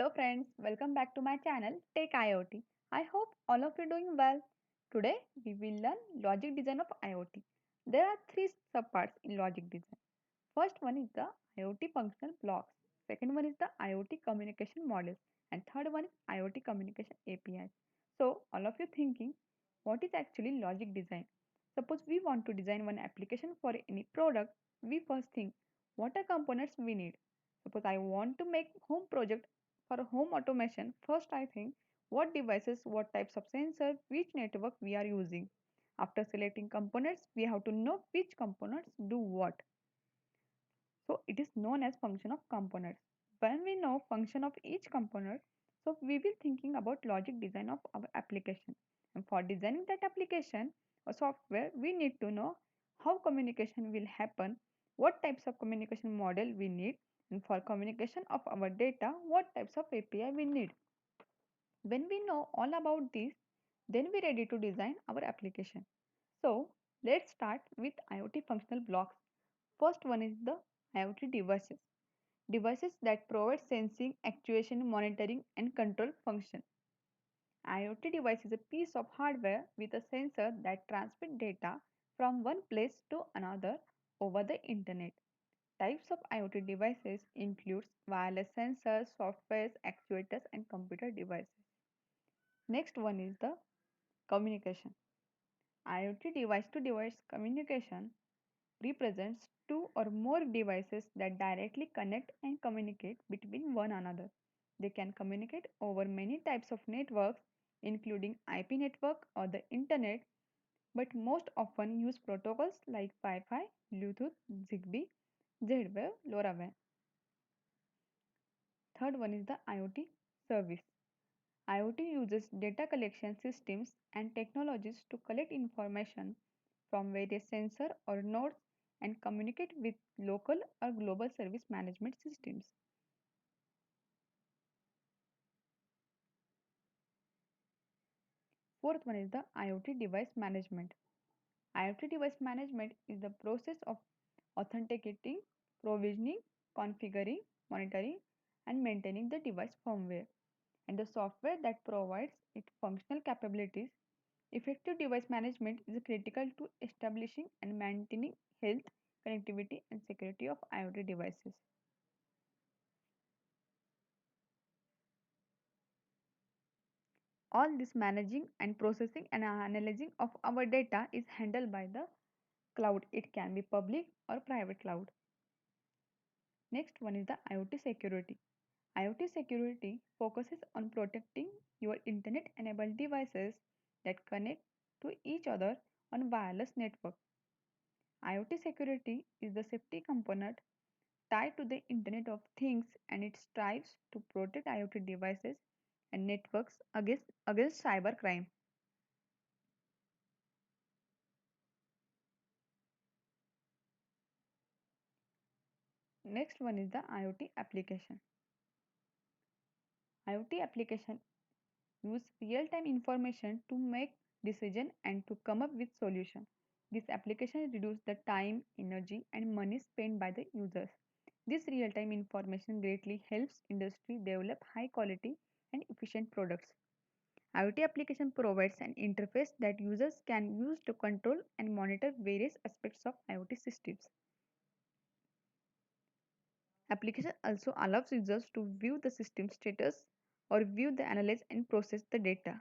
Hello friends, welcome back to my channel Tech-IOT. I hope all of you doing well. Today we will learn logic design of IoT. There are three subparts in logic design. First one is the IoT functional blocks. Second one is the IoT communication models. And third one is IoT communication APIs. So all of you thinking, what is actually logic design? Suppose we want to design one application for any product, we first think, what are components we need? Suppose I want to make home project for home automation. First I think what devices, what types of sensor, which network we are using. After selecting components, we have to know which components do what. So it is known as function of components. When we know function of each component, so we will thinking about logic design of our application. And for designing that application or software, we need to know how communication will happen, what types of communication model we need, and for communication of our data, what types of API we need. When we know all about this, then we are ready to design our application. So let's start with IoT functional blocks. First one is the IoT devices. Devices that provide sensing, actuation, monitoring and control function. IoT device is a piece of hardware with a sensor that transmits data from one place to another over the internet. Types of IoT devices includes wireless sensors, softwares, actuators and computer devices. Next one is the communication. IoT device to device communication represents two or more devices that directly connect and communicate between one another. They can communicate over many types of networks, including IP network or the internet, but most often use protocols like Wi-Fi, Bluetooth, Zigbee, Z-Wave, LoRaWAN. Third one is the IoT service. IoT uses data collection systems and technologies to collect information from various sensors or nodes and communicate with local or global service management systems. Fourth one is the IoT device management. IoT device management is the process of authenticating, provisioning, configuring, monitoring, and maintaining the device firmware and the software that provides its functional capabilities. Effective device management is critical to establishing and maintaining health, connectivity, and security of IoT devices. All this managing and processing and analyzing of our data is handled by the cloud. It can be public or private cloud. Next one is the IoT security. IoT security focuses on protecting your internet enabled devices that connect to each other on wireless network. IoT security is the safety component tied to the Internet of Things and it strives to protect IoT devices and networks against cybercrime. Next one is the IoT application. IoT application use real-time information to make decision and to come up with solution. This application reduce the time, energy and money spent by the users. This real-time information greatly helps industry develop high quality and efficient products. IoT application provides an interface that users can use to control and monitor various aspects of IoT systems. Application also allows users to view the system status or view the analyze and process the data.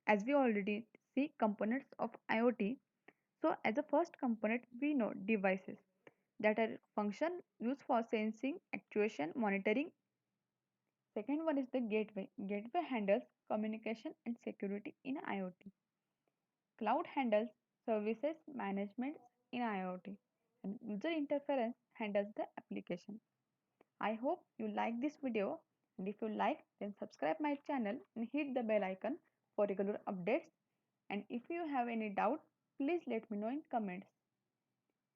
As we already see components of IoT, so as a first component we know devices that are function used for sensing, actuation, monitoring. Second one is the gateway. Gateway handles communication and security in IoT. Cloud handles services management in IoT and user interference handles the application. I hope you like this video and if you like then subscribe my channel and hit the bell icon for regular updates and if you have any doubt please let me know in comments.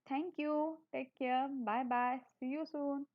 Thank you. Take care. Bye bye. See you soon.